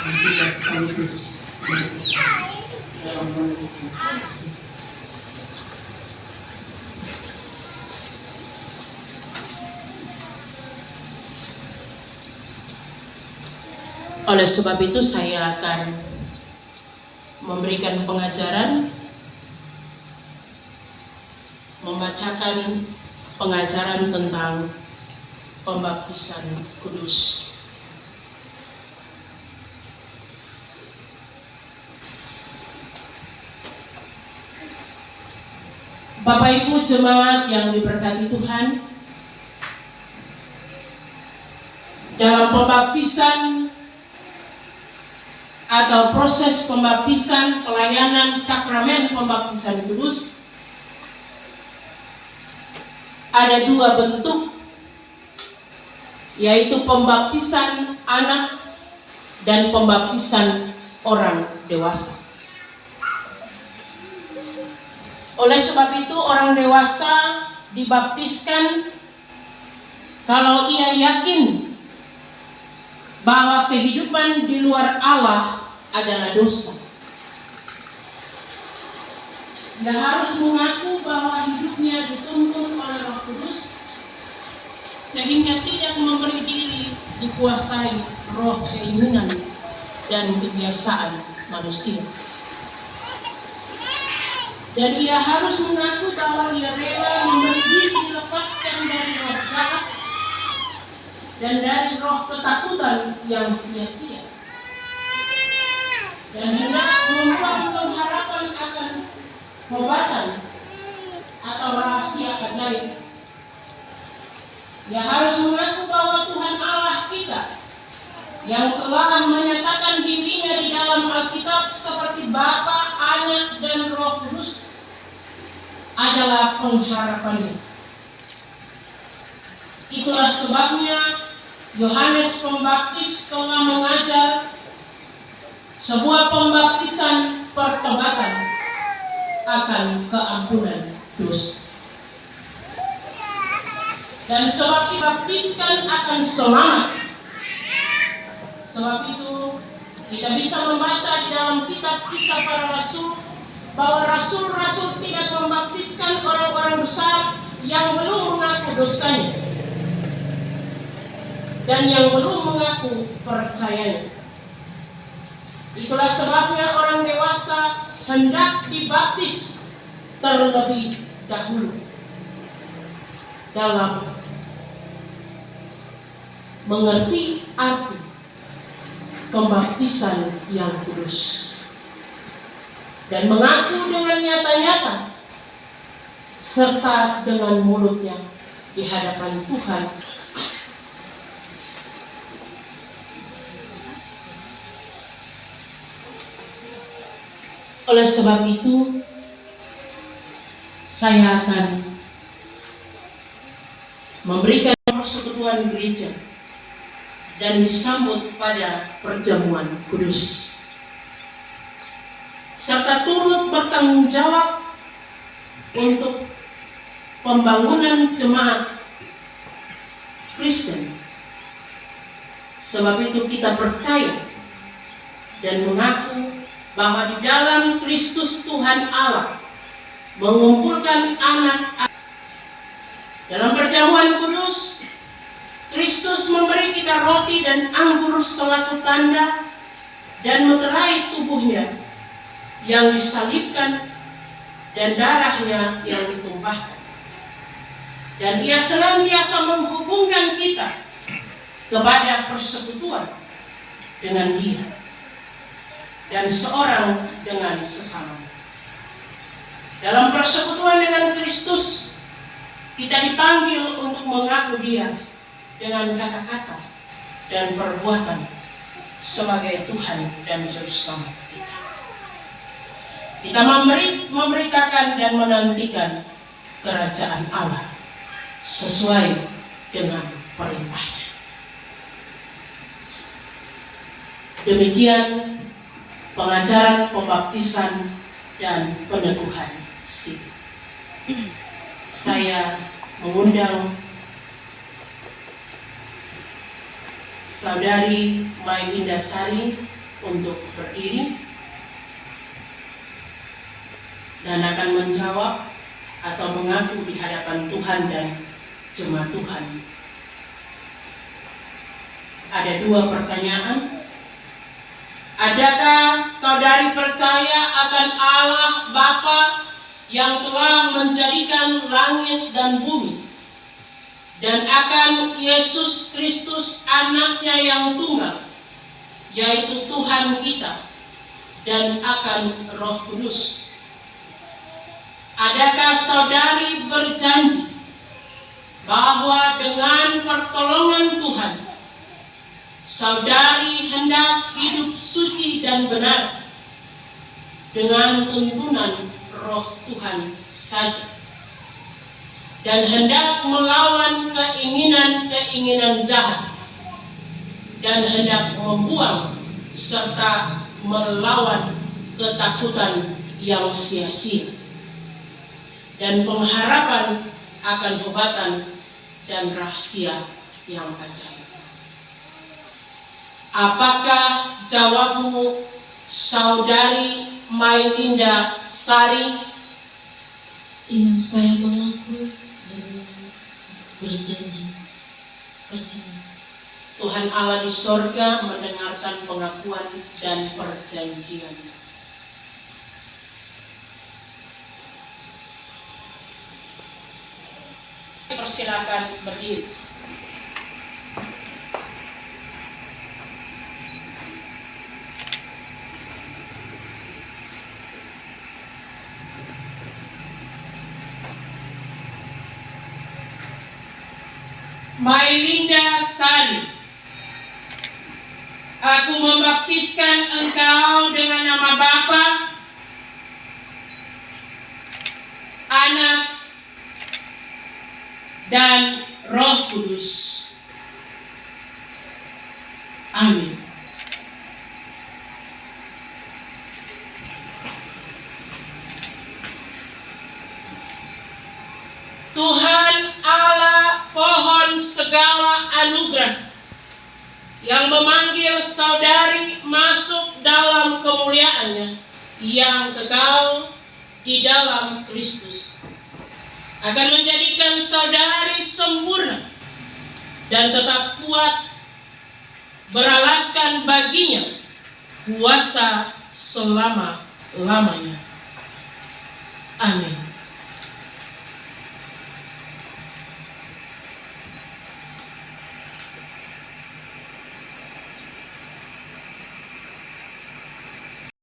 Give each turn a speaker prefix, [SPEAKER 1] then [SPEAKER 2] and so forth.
[SPEAKER 1] kita sekaligus dalam menentukan kasih. Oleh sebab itu saya akan memberikan pengajaran, membacakan pengajaran tentang pembaptisan kudus. Bapak Ibu jemaat yang diberkati Tuhan, dalam pembaptisan atau proses pembaptisan, pelayanan sakramen pembaptisan kudus, ada dua bentuk, yaitu pembaptisan anak dan pembaptisan orang dewasa. Oleh sebab itu orang dewasa dibaptiskan kalau ia yakin bahwa kehidupan di luar Allah adalah dosa. Dia harus mengaku bahwa hidupnya dituntun oleh Roh Kudus sehingga tidak memberi diri dikuasai roh keinginan dan kebiasaan manusia. Dan ia harus mengaku bahwa ia rela memberi diri dilepaskan dari roh jahat dan dari roh ketakutan yang sia-sia, dan hendak membangun harapan akan pengobatan atau rahasia ajaib. Ia harus mengaku bahwa Tuhan Allah kita yang telah menyatakan dirinya di dalam Alkitab seperti Bapa, Anak, dan Roh Kudus adalah pengharapannya. Itulah sebabnya Yohanes Pembaptis telah mengajar sebuah pembaptisan pertobatan akan keampunan dosa. Dan sebab dibaptiskan akan selamat. Sebab itu kita bisa membaca di dalam kitab Kisah Para Rasul bahwa rasul-rasul tidak membaptiskan orang-orang besar yang belum mengaku dosanya dan yang belum mengaku percayanya. Itulah sebabnya orang dewasa hendak dibaptis terlebih dahulu dalam mengerti arti pembaptisan yang kudus dan mengaku dengan nyata-nyata serta dengan mulutnya di hadapan Tuhan. Oleh sebab itu, saya akan memberikan persekutuan gereja dan disambut pada perjamuan kudus, serta turut bertanggung jawab untuk pembangunan jemaat Kristen. Sebab itu kita percaya dan mengaku bahwa di dalam Kristus Tuhan Allah mengumpulkan anak-anak. Dalam perjamuan kudus, Kristus memberi kita roti dan anggur selaku tanda dan meterai tubuhnya yang disalibkan dan darahnya yang ditumpahkan. Dan ia senantiasa menghubungkan kita kepada persekutuan dengan Dia dan seorang dengan sesama. Dalam persekutuan dengan Kristus, kita dipanggil untuk mengaku Dia dengan kata-kata dan perbuatan sebagai Tuhan dan Juru Selamat kita. Kita memberitakan dan menantikan kerajaan Allah sesuai dengan perintahnya. Demikian pengajaran pembaptisan dan peneguhan siri. Saya mengundang Saudari Mai Indah Sari untuk berdiri dan akan menjawab atau mengaku di hadapan Tuhan dan jemaat Tuhan. Ada 2 pertanyaan. Adakah saudari percaya akan Allah Bapa yang telah menjadikan langit dan bumi, dan akan Yesus Kristus anaknya yang tunggal, yaitu Tuhan kita, dan akan Roh Kudus? Adakah saudari berjanji bahwa dengan pertolongan Tuhan, saudari hendak hidup suci dan benar dengan tuntunan Roh Tuhan saja, dan hendak melawan keinginan-keinginan jahat, dan hendak membuang serta melawan ketakutan yang sia-sia, dan pengharapan akan kehebatan dan rahasia yang ajaib? Apakah jawabmu, saudari Mailinda Sari?
[SPEAKER 2] Yang saya mengaku dan berjanji percaya.
[SPEAKER 1] Tuhan Allah di sorga mendengarkan pengakuan dan perjanjian. Persilakan berdiri. Mailinda Sari, aku membaptiskan engkau dengan nama Bapa, Anak, dan Roh Kudus. Amin. Tuhan Allah pohon segala anugerah yang memanggil saudari masuk dalam kemuliaannya yang kekal di dalam Kristus, akan menjadikan saudari sempurna dan tetap kuat, beralaskan baginya kuasa selama-lamanya. Amin.